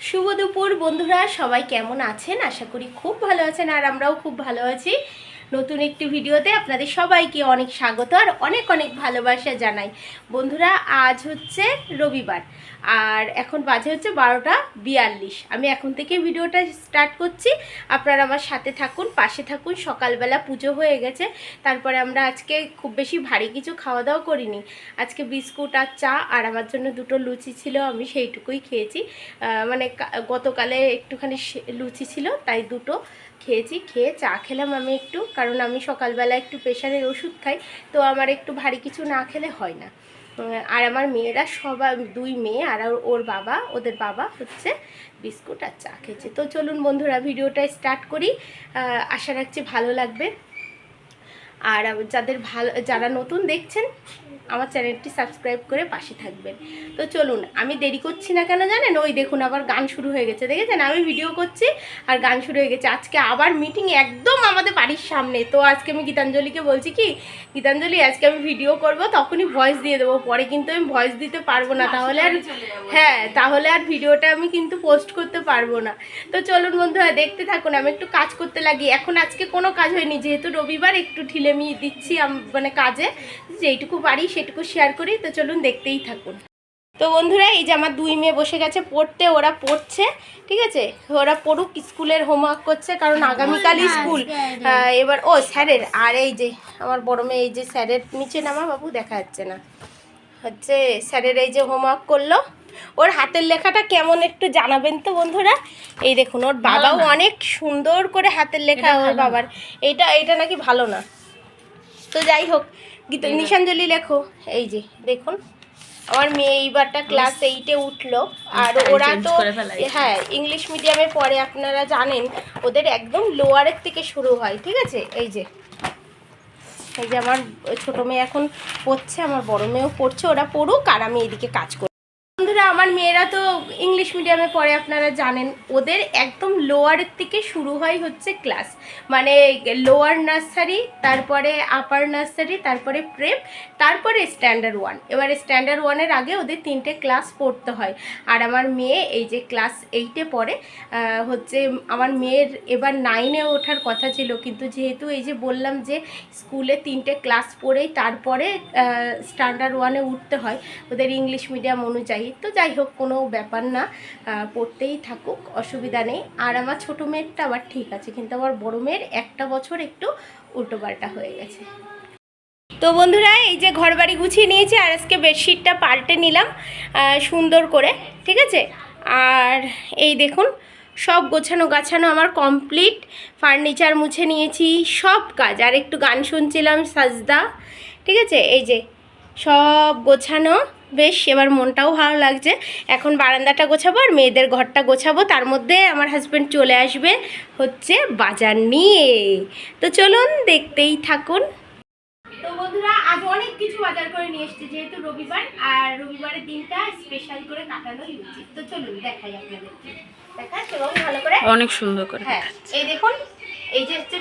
শুভ দুপুর বন্ধুরা, সবাই কেমন আছেন? আশা করি খুব ভালো আছেন আর আমরাও খুব ভালো আছি। নতুন একটি ভিডিওতে আপনাদের সবাইকে অনেক স্বাগত আর অনেক অনেক ভালোবাসা জানাই। বন্ধুরা, আজ হচ্ছে রবিবার আর এখন বাজে হচ্ছে 12:42। আমি এখন থেকে ভিডিওটা স্টার্ট করছি, আপনারা আমার সাথে থাকুন, পাশে থাকুন। সকালবেলা পুজো হয়ে গেছে, তারপরে আমরা আজকে খুব বেশি ভারী কিছু খাওয়া দাওয়া করিনি। আজকে বিস্কুট আর চা আর আমার জন্য দুটো লুচি ছিল, আমি সেইটুকুই খেয়েছি। মানে গতকালে একটুখানি লুচি ছিল তাই দুটো খেয়েছি। খেয়ে চা খেলাম আমি একটু, কারণ আমি সকালবেলা একটু প্রেশারের ওষুধ খাই, তো আমার একটু ভারী কিছু না খেলে হয় না। আর আমার মেয়েরা সবাই, দুই মেয়ে আর ওর বাবা, ওদের বাবা হচ্ছে বিস্কুট আর চা খেয়েছে। তো চলুন বন্ধুরা, ভিডিওটা স্টার্ট করি। আশা রাখছি ভালো লাগবে। আর যারা নতুন দেখছেন আমার চ্যানেলটি সাবস্ক্রাইব করে পাশে থাকবেন। তো চলুন, আমি দেরি করছি না কেন জানেন? ওই দেখুন আবার গান শুরু হয়ে গেছে, দেখেছেন? আমি ভিডিও করছি আর গান শুরু হয়ে গেছে। আজকে আবার মিটিং একদম আমাদের বাড়ির সামনে। তো আজকে আমি গীতাঞ্জলিকে বলছি কি, গীতাঞ্জলি আজকে আমি ভিডিও করব, তখনই ভয়েস দিয়ে দেবো, পরে কিন্তু আমি ভয়েস দিতে পারবো না, তাহলে আর তাহলে আর ভিডিওটা আমি কিন্তু পোস্ট করতে পারবো না। তো চলুন বন্ধুরা, দেখতে থাকুন। আমি একটু কাজ করতে লাগি। এখন আজকে কোনো কাজ হয়নি, যেহেতু রবিবার একটু ঢিলেমি দিচ্ছি মানে কাজে, যেইটুকু পারি সেটুকু শেয়ার করি। তো চলুন, দেখতেই থাকুন। তো বন্ধুরা, এই যে আমার দুই মেয়ে বসে গেছে পড়তে, ওরা পড়ছে, ঠিক আছে? ওরা পড়ুক, স্কুলের হোমওয়ার্ক করছে, কারণ আগামীকাল স্কুল। এবার ও স্যারের, আর এই যে আমার বড় মেয়ে, এই যে স্যারের নিচে নামা বাবু, দেখা যাচ্ছে না, হচ্ছে স্যারের এই যে হোমওয়ার্ক করলো। ওর হাতের লেখাটা কেমন একটু জানাবেন তো বন্ধুরা। এই দেখুন, ওর বাবাও অনেক সুন্দর করে হাতের লেখা, ওর বাবার। এটা নাকি ভালো না। তো যাই হোক, নিশাঞ্জলি লেখো। এই যে দেখুন, আমার মেয়ে এইবারটা ক্লাস 8-এ উঠলো। আর ওরা তো ইংলিশ মিডিয়ামে পড়ে, আপনারা জানেন ওদের একদম লোয়ারের থেকে শুরু হয়, ঠিক আছে? এই যে আমার ছোটো মেয়ে এখন পড়ছে, আমার বড় মেয়েও পড়ছে। ওরা পড়ুক আর আমি এদিকে কাজ করি। বন্ধুরা, আমার মেয়েরা তো ইংলিশ মিডিয়ামে পড়ে, আপনারা জানেন ওদের একদম লোয়ারের থেকে শুরু হয় হচ্ছে ক্লাস, মানে লোয়ার নার্সারি, তারপরে আপার নার্সারি, তারপরে প্রেপ, তারপরে স্ট্যান্ডার্ড 1। এবারে স্ট্যান্ডার্ড 1-এর আগে ওদের 3টে ক্লাস পড়তে হয়। আর আমার মেয়ে এই যে ক্লাস 8-এ পড়ে। হচ্ছে আমার মেয়ের এবার 9-এ ওঠার কথা ছিল, কিন্তু যেহেতু এই যে বললাম যে স্কুলে 3টে ক্লাস পড়েই তারপরে স্ট্যান্ডার্ড 1-এ উঠতে হয় ওদের ইংলিশ মিডিয়াম অনুযায়ী। তো যাই হোক, কোনো ব্যাপার না, পড়তেই থাকুক, অসুবিধা নেই। আর আমার ছোটো মেয়েরটা আবার ঠিক আছে, কিন্তু আমার বড়ো মেয়ের একটা বছর একটু উল্টোপাল্টা হয়ে গেছে। তো বন্ধুরা, এই যে ঘর বাড়ি গুছিয়ে নিয়েছি আর আজকে বেডশিটটা পাল্টে নিলাম সুন্দর করে, ঠিক আছে? আর এই দেখুন, সব গোছানো গাছানো আমার কমপ্লিট। ফার্নিচার মুছে নিয়েছি, সব কাজ। আর একটু গান শুনছিলাম, সাজদা, ঠিক আছে? এই যে সব গোছানো, বেশ এবার মনটাও ভালো লাগছে। এখন বারান্দাটা গোছাবো আর মেয়েদের ঘরটা গোছাবো, তার মধ্যে আমার হাজব্যান্ড চলে আসবে হচ্ছে বাজার নিয়ে। তো চলুন, দেখতেই থাকুন। তো বন্ধুরা, আজ অনেক কিছু বাজার করে নিয়ে এসেছি, যেহেতু রবিবার, আর রবিবারের দিনটা স্পেশাল করে কাটানোই উচিত। তো চলুন দেখাই আপনাদেরকে, দেখাচ্ছি এবং ভালো করে, অনেক সুন্দর করে। হ্যাঁ, এই দেখুন, এই যে হচ্ছে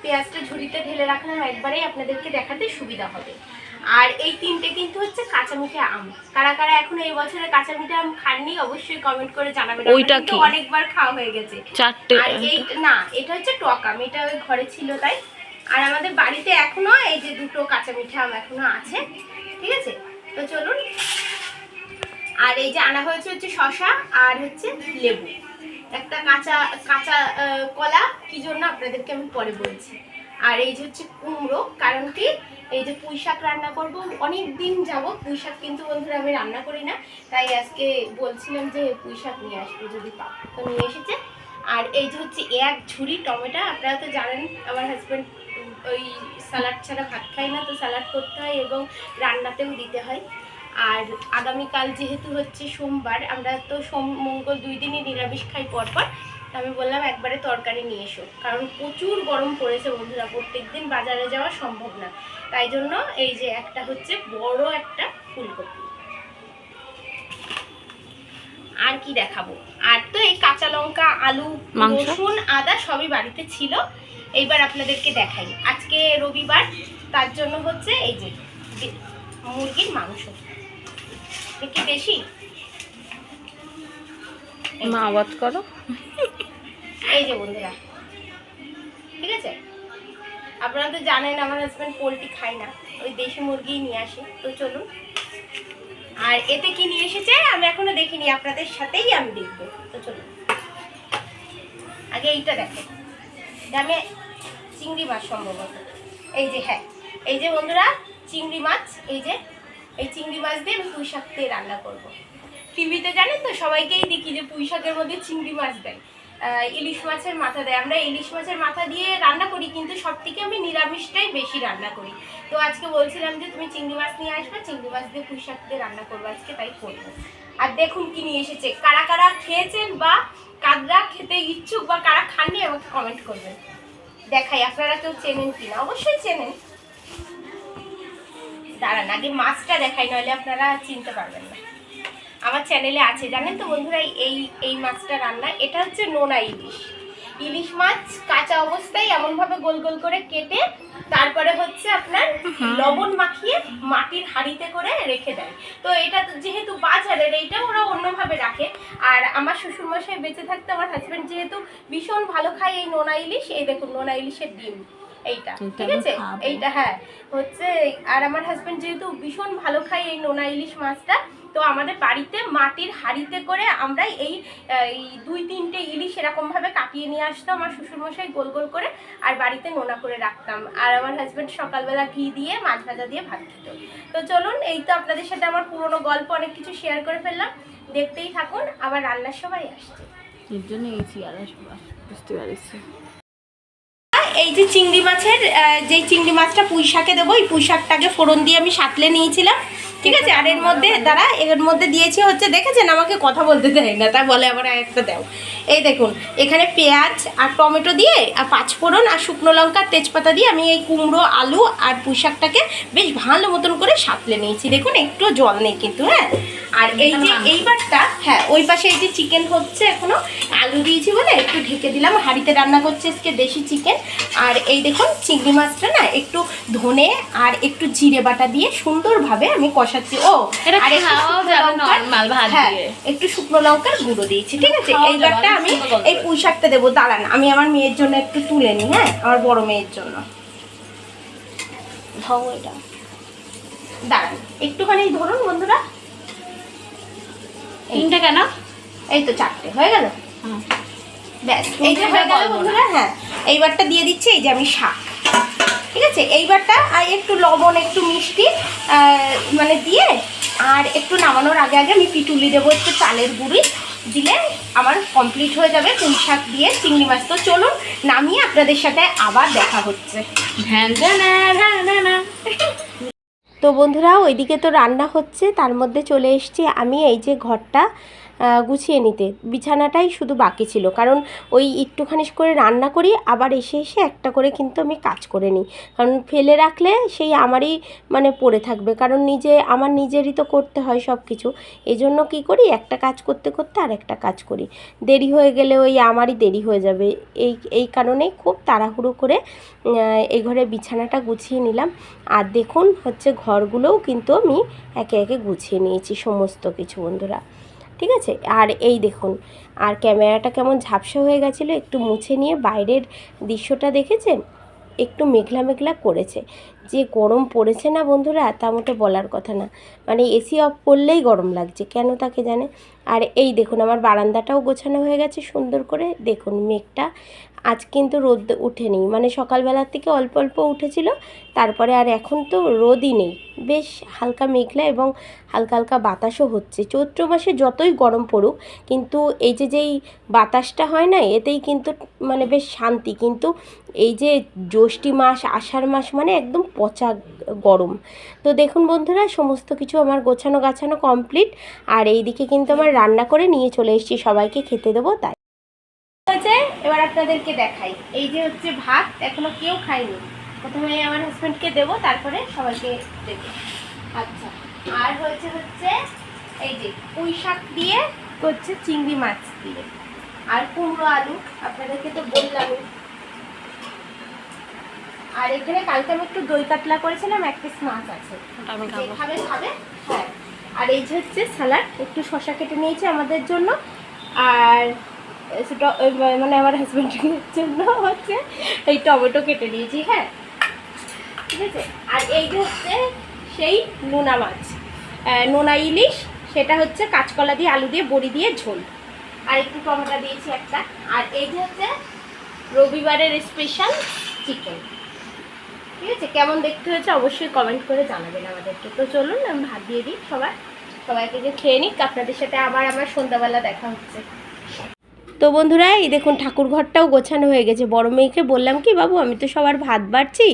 পেঁয়াজটা ঝুড়িতে ঢেলে রাখলাম, একবারেই আপনাদেরকে দেখাতে সুবিধা হবে। আর এই 3টে কিন্তু হচ্ছে কাঁচা মিঠে আম। কারা কারা এখন এই বছরে কাঁচা মিঠে আম খাননি অবশ্যই কমেন্ট করে জানাবেন। ওইটা কি অনেকবার খাওয়া হয়ে গেছে, 4টে। আর এই না, এটা হচ্ছে টক আম, এটা ওই ঘরে ছিল তাই। আর আমাদের বাড়িতে এখনো এই যে 2টো কাঁচা মিঠে আম এখনো আছে, ঠিক আছে? তো চলুন। আর এই যে আনা হয়েছে হচ্ছে শসা আর হচ্ছে লেবু, একটা কাঁচা কলা, কি জন্য আপনাদেরকে আমি পরে বলছি। আর এই যে হচ্ছে কুমড়ো, কারণ কি এই যে পুঁই শাক রান্না করবো, অনেক দিন যাব পুঁই শাক কিন্তু বন্ধুরা আমি রান্না করি না, তাই আজকে বলছিলাম যে পুঁই শাক নিয়ে আসবো যদি পাবো, তো নিয়ে এসেছে। আর এই যে হচ্ছে 1 ঝুড়ি টমেটো। আপনারা তো জানেন আমার হাজব্যান্ড ওই স্যালাড ছাড়া ভাত খায় না, তো স্যালাড করতে হয় এবং রান্নাতেও দিতে হয়। আর আগামীকাল যেহেতু হচ্ছে সোমবার, আমরা তো সোম মঙ্গল 2 দিনই নিরামিষ খাই পরপর, আমি বললাম একবারে তরকারি নিয়ে এসো, কারণ প্রচুর গরম পড়েছে বন্ধুরা, প্রত্যেক দিন বাজারে যাওয়া সম্ভব না। তাই জন্য এই যে একটা হচ্ছে বড় একটা ফুলকপি। আর কি দেখাবো, আর তো এই কাঁচা লঙ্কা, আলু, রসুন, আদা সবই বাড়িতে ছিল। এইবার আপনাদেরকে দেখাই, আজকে রবিবার, তার জন্য হচ্ছে এই যে মুরগির মাংস। কি বেশি, মা আওয়াজ করো। এই যে বন্ধুরা, ঠিক আছে, আপনারা তো জানেন আমার হাজব্যান্ড পোলট্রি খায় না, ওই দেশি মুরগি নিয়ে আসে। তো চলুন, আর এতে কি নিয়ে এসেছে আমি এখনো দেখিনি, আপনাদের সাথেই আমি দেখবো। তো চলুন, আগে এইটা দেখো, এটা আমি চিংড়ি মাছ সম্ভবত, এই যে, হ্যাঁ এই যে বন্ধুরা চিংড়ি মাছ, এই চিংড়ি মাছ দিয়ে আমি পুঁই শাক দিয়ে রান্না করবো। টিভিতে জানেন তো সবাইকেই দেখি যে পুঁই শাকের মধ্যে চিংড়ি মাছ দেয়, ইলিশ মাছের মাথা দেয়। আমরা ইলিশ মাছের মাথা দিয়ে রান্না করি, কিন্তু সব থেকে আমি নিরামিষটাই বেশি রান্না করি। তো আজকে বলছিলাম যে তুমি চিংড়ি মাছ নিয়ে আসবে, চিংড়ি মাছ দিয়ে পুঁই শাক দিয়ে রান্না করবো আজকে, তাই করবো। আর দেখুন কি নিয়ে এসেছে, কারা কারা খেয়েছেন বা কাদরা খেতে ইচ্ছুক বা কারা খাননি আমাকে কমেন্ট করবেন। দেখাই, আপনারা কেউ চেনেন কিনা, অবশ্যই চেনেন। দাঁড়ান আগে মাছটা দেখাই, নইলে আপনারা চিনতে পারবেন না। আমার চ্যানেলে আছে জানেন তো বন্ধুরা, এই মাছটা রান্না। এটা হচ্ছে নোনা ইলিশ মাছ, কাঁচা অবস্থায় এমনভাবে গোল গোল করে কেটে তারপরে হচ্ছে আপনার লবণ মাখিয়ে মাটির হাঁড়িতে করে রেখে দেয়। তো এটা যেহেতু বাজারের, এইটা ওরা অন্যভাবে রাখে। আর আমার শ্বশুরমশাই বেঁচে থাকতে আমার হাজব্যান্ড যেহেতু ভীষণ ভালো খায় এই নোনা ইলিশ, এই দেখুন নোনা ইলিশের ডিম এইটা, ঠিক আছে, এইটা হ্যাঁ হচ্ছে। আর আমার হাজব্যান্ড যেহেতু ভীষণ ভালো খায় এই নোনা ইলিশ মাছটা, তো আমাদের বাড়িতে মাটির হাঁড়িতে করে আমরা এই 2-3টে ইলিশ এরকমভাবে কাটিয়ে নিয়ে আসতাম আমার শ্বশুরমশাই গোল গোল করে, আর বাড়িতে নোনা করে রাখতাম। আর আমার হাজব্যান্ড সকালবেলা ঘি দিয়ে মাছ ভাজা দিয়ে ভাত খেত। তো চলুন, এই তো আপনাদের সাথে আমার পুরোনো গল্প অনেক কিছু শেয়ার করে ফেললাম, দেখতেই থাকুন। আবার রান্নার সময় আসছে, এর জন্য এই চেয়ারা সবাই বুঝতে পারছি। এই যে চিংড়ি মাছের, যেই চিংড়ি মাছটা পুঁই শাকে দেবো, এই পুঁই শাকটাকে ফোড়ন দিয়ে আমি সাঁতলে নিয়েছিলাম, ঠিক আছে। আর এর মধ্যে এর মধ্যে দিয়েছি হচ্ছে, দেখেছেন আমাকে কথা বলতে দেয় না, তাই বলে আবার একটা দাও। এই দেখুন, এখানে পেঁয়াজ আর টমেটো দিয়ে আর পাঁচফোড়ন আর শুকনো লঙ্কা তেজপাতা দিয়ে আমি এই কুমড়ো আলু আর পুঁই শাকটাকে বেশ ভালো মতন করে সাঁতলে নিয়েছি। দেখুন একটু জল নেই কিন্তু, হ্যাঁ। আর এই যে এইবারটা, হ্যাঁ ওই পাশে এই যে চিকেন হচ্ছে, এখনো আলু দিয়েছি বলে একটু ঢেকে দিলাম। হাঁড়িতে রান্না করছে আজকে দেশি চিকেন। আর এই দেখুন চিংড়ি মাছটা না একটু ধনে আর একটু জিরে বাটা দিয়ে সুন্দরভাবে আমি কষাচ্ছি। ও আর নরমাল ভাত দিয়ে একটু শুকনো লঙ্কার গুঁড়ো দিয়েছি, ঠিক আছে। এইবারটা আমি এই পুঁই শাকটা দেবো। দাঁড়ান আমি আমার মেয়ের জন্য একটু তুলে নিই, হ্যাঁ আমার বড় মেয়ের জন্য। ধরো এটা, দাঁড়ান একটুখানি ধরুন বন্ধুরা। তিনটে কেন? এই তো 4টে হয়ে গেল, ব্যাস এইটা হয়ে গেল বন্ধুরা। হ্যাঁ এইবারটা দিয়ে দিচ্ছি এই যে আমি শাক, ঠিক আছে। এইবারটা আর একটু লবণ একটু মিষ্টি মানে দিয়ে, আর একটু নামানোর আগে আগে আমি পিটুলি দেবো, একটু চালের গুঁড়ি দিলে আমার কমপ্লিট হয়ে যাবে পুঁই শাক দিয়ে চিংড়ি মাছ। তো চলুন নামিয়ে আপনাদের সাথে আবার দেখা হচ্ছে। তো বন্ধুরা ওইদিকে তো রান্না হচ্ছে, তার মধ্যে চলে এসেছি আমি এই যে ঘরটা গুছিয়ে নিতে। বিছানাটাই শুধু বাকি ছিল, কারণ ওই একটুখানি করে রান্না করি, আবার এসে এসে একটা করে কিন্তু আমি কাজ করে নিই, কারণ ফেলে রাখলে সেই আমারই মানে পড়ে থাকবে, কারণ আমার নিজেরই তো করতে হয় সব কিছু। এই জন্য কী করি, একটা কাজ করতে করতে আর একটা কাজ করি, দেরি হয়ে গেলে ওই আমারই দেরি হয়ে যাবে। এই কারণেই খুব তাড়াহুড়ো করে এই ঘরে বিছানাটা গুছিয়ে নিলাম। আর দেখুন হচ্ছে ঘরগুলোও কিন্তু আমি একে একে গুছিয়ে নিয়েছি সমস্ত কিছু বন্ধুরা, ঠিক আছে। আর এই দেখুন, আর ক্যামেরাটা কেমন ঝাপসা হয়ে গেছিলো, একটু মুছে নিয়ে বাইরের দৃশ্যটা দেখেছেন, একটু মেঘলা মেঘলা করেছে। যে গরম পড়েছে না বন্ধুরা, তা মোটে বলার কথা না, মানে এসি অফ করলেই গরম লাগছে, কেন তাকে জানে। আর এই দেখুন আমার বারান্দাটাও গোছানো হয়ে গেছে সুন্দর করে। দেখুন মেঘটা আজ কিন্তু রোদ উঠেনি, মানে সকালবেলার থেকে অল্প অল্প উঠেছিল, তারপরে আর এখন তো রোদই নেই, বেশ হালকা মেঘলা এবং হালকা হালকা বাতাসও হচ্ছে। চৈত্র মাসে যতই গরম পড়ুক, কিন্তু এই যেই বাতাসটা হয় না, এতেই কিন্তু মানে বেশ শান্তি। কিন্তু এই যে জ্যৈষ্ঠ মাস আষাঢ় মাস মানে একদম পচা গরম। তো দেখুন বন্ধুরা সমস্ত কিছু আমার গোছানো গাছানো কমপ্লিট। আর এই দিকে কিন্তু আমার রান্না করে নিয়ে চলে এসেছি, সবাইকে খেতে দেবো তাই হয়েছে। এবার আপনাদেরকে দেখাই, এই যে হচ্ছে ভাত, এখনো কেউ খায়নি, প্রথমে আমার হাজব্যান্ডকে দেবো, তারপরে সবাইকে দেবো। আচ্ছা, আর হচ্ছে এই যে পুঁই শাক দিয়ে হচ্ছে চিংড়ি মাছ দিয়ে, আর কুমড়ো আলু আপনাদেরকে তো বললামই। আর এখানে কালকে আমি একটু দই কাতলা করেছিলাম, 1 পিস মাছ আছে, খাবে। হ্যাঁ, আর এই যে হচ্ছে স্যালাড, একটু শসা কেটে নিয়েছি আমাদের জন্য, আর মানে আমার হাজব্যান্ডের জন্য হচ্ছে এই টমেটো কেটে নিয়েছি। হ্যাঁ, ঠিক আছে। আর এই যে হচ্ছে সেই নোনা মাছ, নোনা ইলিশ, সেটা হচ্ছে কাঁচকলা দিয়ে আলু দিয়ে বড়ি দিয়ে ঝোল, আর একটু টমেটো দিয়েছি একটা। আর এই যে হচ্ছে রবিবারের স্পেশাল চিকেন। ঠিক আছে, কেমন দেখতে হয়েছে অবশ্যই কমেন্ট করে জানাবেন আমাদেরকে। তো চলুন আমি ভাত দিয়ে দিই, সবাইকে যে খেয়ে নিক, আপনাদের সাথে আবার আমার সন্ধ্যাবেলা দেখা হচ্ছে। তো বন্ধুরা, এই দেখুন ঠাকুর ঘরটাও গোছানো হয়ে গেছে। বড় মেয়েকে বললাম কি, বাবু আমি তো সবার ভাত বাড়ছি,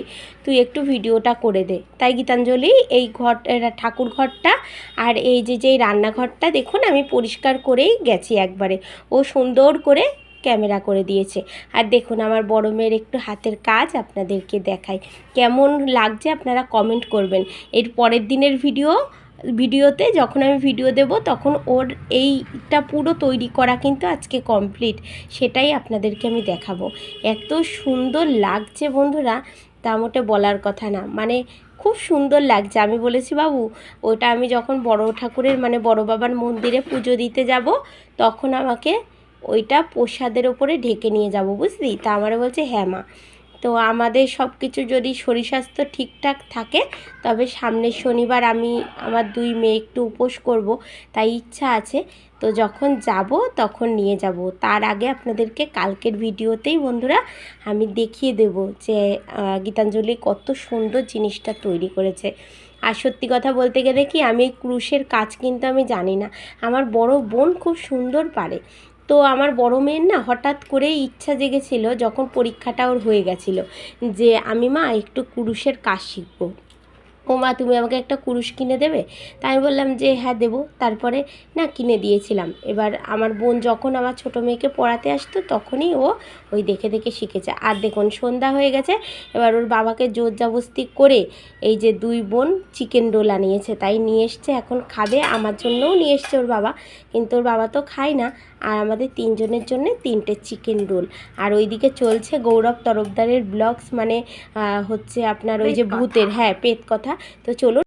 তুই একটু ভিডিওটা করে দে। তাই গীতাঞ্জলি এই ঠাকুর ঘরটা আর এই যে রান্নাঘরটা দেখুন আমি পরিষ্কার করেই গেছি একবারে। ও সুন্দর করে ক্যামেরা করে দিয়েছে। আর দেখুন আমার বড় মেয়ের একটু হাতের কাজ আপনাদেরকে দেখাই, কেমন লাগছে আপনারা কমেন্ট করবেন। এর পরের দিনের ভিডিওতে যখন আমি ভিডিও দেব তখন ওর এইটা পুরো তৈরি করা কিন্তু আজকে কমপ্লিট, সেটাই আপনাদেরকে আমি দেখাবো। এত সুন্দর লাগছে বন্ধুরা, তা মোটে বলার কথা না, মানে খুব সুন্দর লাগছে। আমি বলেছি বাবু ওটা আমি যখন বড় ঠাকুরের মানে বড় বাবার মন্দিরে পুজো দিতে যাব তখন আমাকে ওইটা প্রসাদের ওপরে ঢেকে নিয়ে যাব, বুঝলি? তা আমারে বলছে হ্যাঁ মা। তো আমাদের সব কিছু যদি শরীর স্বাস্থ্য ঠিকঠাক থাকে তবে সামনের শনিবার আমি আমার 2 মেয়ে একটু উপোস করব, তাই ইচ্ছা আছে। তো যখন যাব তখন নিয়ে যাব। তার আগে আপনাদেরকে কালকের ভিডিওতেই বন্ধুরা আমি দেখিয়ে দেব যে গীতাঞ্জলি কত সুন্দর জিনিসটা তৈরি করেছে। আর সত্যি কথা বলতে গেলে কি, আমি ক্রুশের কাজ কিন্তু আমি জানি না, আমার বড় বোন খুব সুন্দর পারে। তো আমার বড় মেয়ের না হঠাৎ করে ইচ্ছা জেগেছিল যখন পরীক্ষাটা ওর হয়ে গেছিলো যে আমি মা একটু কুরুশের কাজ শিখবো। ও মা তুমি আমাকে একটা কুরুশ কিনে দেবে? তাই আমি বললাম যে হ্যাঁ দেবো। তারপরে না কিনে দিয়েছিলাম। এবার আমার বোন যখন আমার ছোটো মেয়েকে পড়াতে আসতো তখনই ও ওই দেখে দেখে শিখেছে। আর দেখুন সন্ধ্যা হয়ে গেছে, এবার ওর বাবাকে জোর জবরদস্তি করে এই যে 2 বোন চিকেন রোল আনিয়েছে, তাই নিয়ে এসছে, এখন খাবে। আমার জন্যও নিয়ে এসছে ওর বাবা, কিন্তু ওর বাবা তো খায় না। আর আমাদের 3 জনের জন্য 3টে চিকেন রোল। আর ওইদিকে চলছে গৌরব তরফদারের ব্লগস, মানে হচ্ছে আপনার ওই যে ভূতের, হ্যাঁ পেত কথা। তো চলুন